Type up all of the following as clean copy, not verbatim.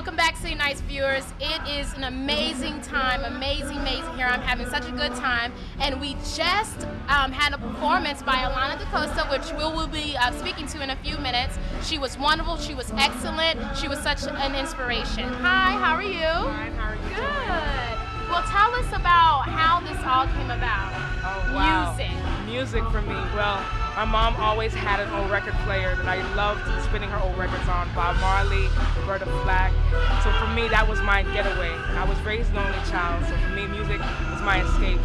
welcome back, City Nights viewers. It is an amazing time, amazing here. I'm having such a good time, and we just had a performance by Alana DaCosta, which we will be speaking to in a few minutes. She was wonderful. She was excellent. She was such an inspiration. Hi, how are you? Fine, how are you? Good. Well, tell us about how this all came about. Oh, wow. Music for me. Well, my mom always had an old record player that I loved spinning her old records on. Bob Marley, Roberta Flack. So for me, that was my getaway. I was raised an only child, so for me, music was my escape.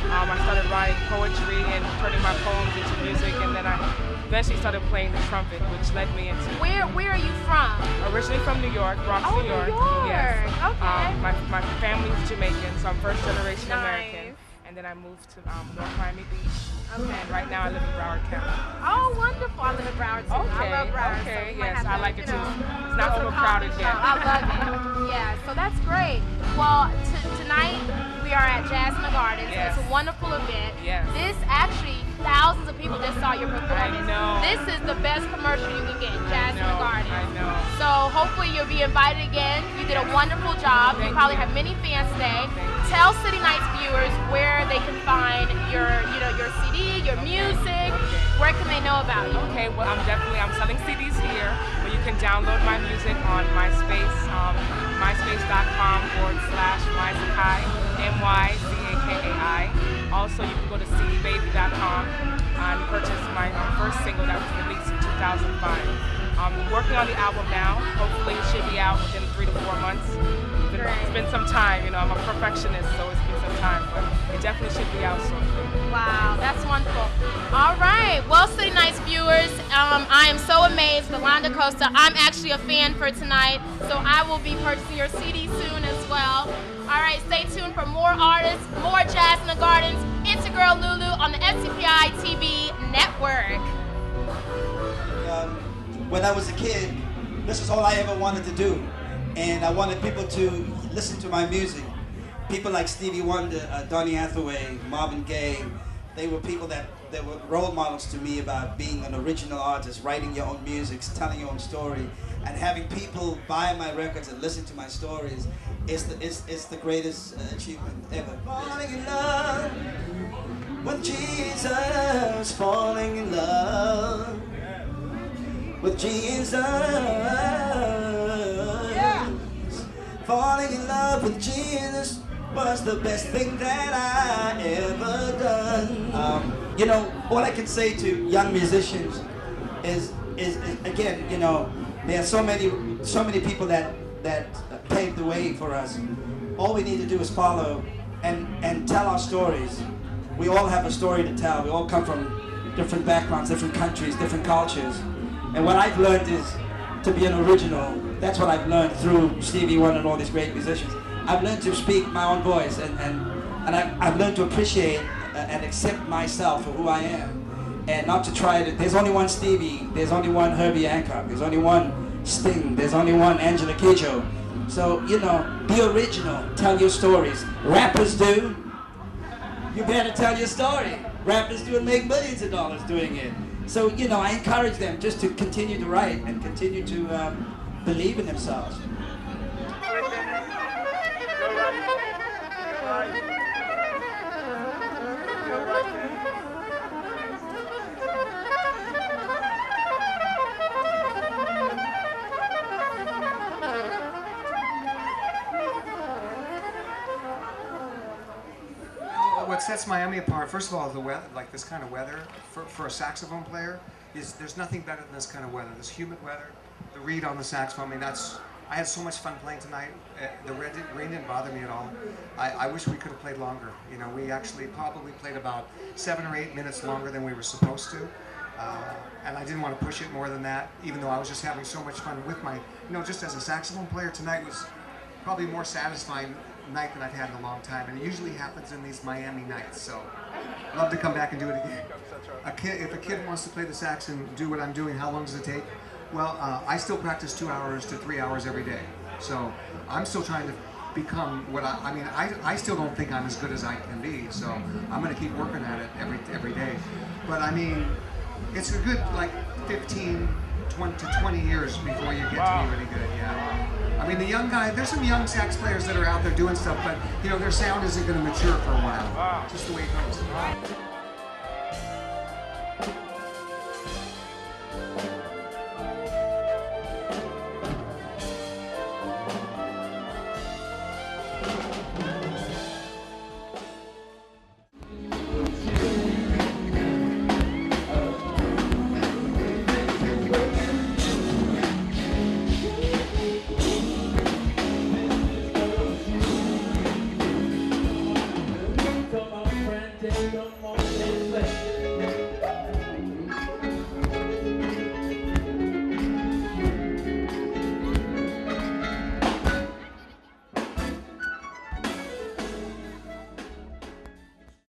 I started writing poetry and turning my poems into music, and then I eventually started playing the trumpet, which led me into... Where are you from? Originally from New York, Bronx, New York. New York. Yes. Okay. My family's Jamaican, so I'm first generation Nice. American. And then I moved to North Miami Beach. Okay. And right now I live in Broward County. Oh, wonderful. I live in Broward, too. Okay, I love Broward. okay, so you might yes, have I to, like it you too. know, It's not go to the overcrowded coffee yet. shop. I love it. Yeah, so that's great. Well, tonight we are at Jazz in the Gardens. Yes. It's a wonderful event. Yes. This actually, thousands of people just saw your performance. I know. This is the best commercial you can get, Jazz in the Gardens. I know. So hopefully you'll be invited again. You did a wonderful job. You Thank probably you. have many fans today. Thank you. Tell City Nights viewers where they can find your CD, your music. Where can they know about you? Okay, well I'm selling CDs here, but you can download my music on MySpace, myspace.com/Myzakai, MYZAKAI. Also, you can go to cdbaby.com and purchase my first single that was released in 2005. I'm working on the album now. Hopefully it should be out within 3 to 4 months. It's been some time, I'm a perfectionist, so it's been some time, but it definitely should be out soon. Wow, that's wonderful. All right, well, City Nights viewers, I am so amazed with Alana DaCosta. I'm actually a fan for tonight, so I will be purchasing your CD soon as well. All right, stay tuned for more artists, more Jazz in the Gardens. It's your girl Lulu on the FCPI TV network. When I was a kid, this is all I ever wanted to do. And I wanted people to listen to my music. People like Stevie Wonder, Donny Hathaway, Marvin Gaye, they were people that were role models to me about being an original artist, writing your own music, telling your own story, and having people buy my records and listen to my stories is the greatest achievement ever. Falling in love with Jesus, falling in love with Jesus. Falling in love with Jesus was the best thing that I ever done. All I can say to young musicians is again, there are so many people that paved the way for us. All we need to do is follow and tell our stories. We all have a story to tell. We all come from different backgrounds, different countries, different cultures. And what I've learned is to be an original. That's what I've learned through Stevie Wonder and all these great musicians. I've learned to speak my own voice, and I've learned to appreciate and accept myself for who I am, and not to try to. There's only one Stevie. There's only one Herbie Hancock. There's only one Sting. There's only one Angela Kidjo. So be original. Tell your stories. Rappers do. You better tell your story. Rappers do and make millions of dollars doing it. So I encourage them just to continue to write and continue to believe in themselves. What sets Miami apart, first of all, the weather, like this kind of weather, for a saxophone player, there's nothing better than this kind of weather. This humid weather, the reed on the saxophone, I had so much fun playing tonight. The rain didn't bother me at all. I wish we could have played longer. We actually probably played about 7 or 8 minutes longer than we were supposed to. And I didn't want to push it more than that, even though I was just having so much fun with my, just as a saxophone player, tonight was probably more satisfying night than I've had in a long time, and it usually happens in these Miami nights, so I'd love to come back and do it again. If a kid wants to play the sax and do what I'm doing, how long does it take? Well, I still practice 2 hours to 3 hours every day, so I'm still trying to become what I still don't think I'm as good as I can be, so I'm going to keep working at it every day. But it's a good 15 to 20 years before you get to be really good, yeah. I mean, the young guy, there's some young sax players that are out there doing stuff, but, you know, their sound isn't going to mature for a while. Wow. Just the way it goes.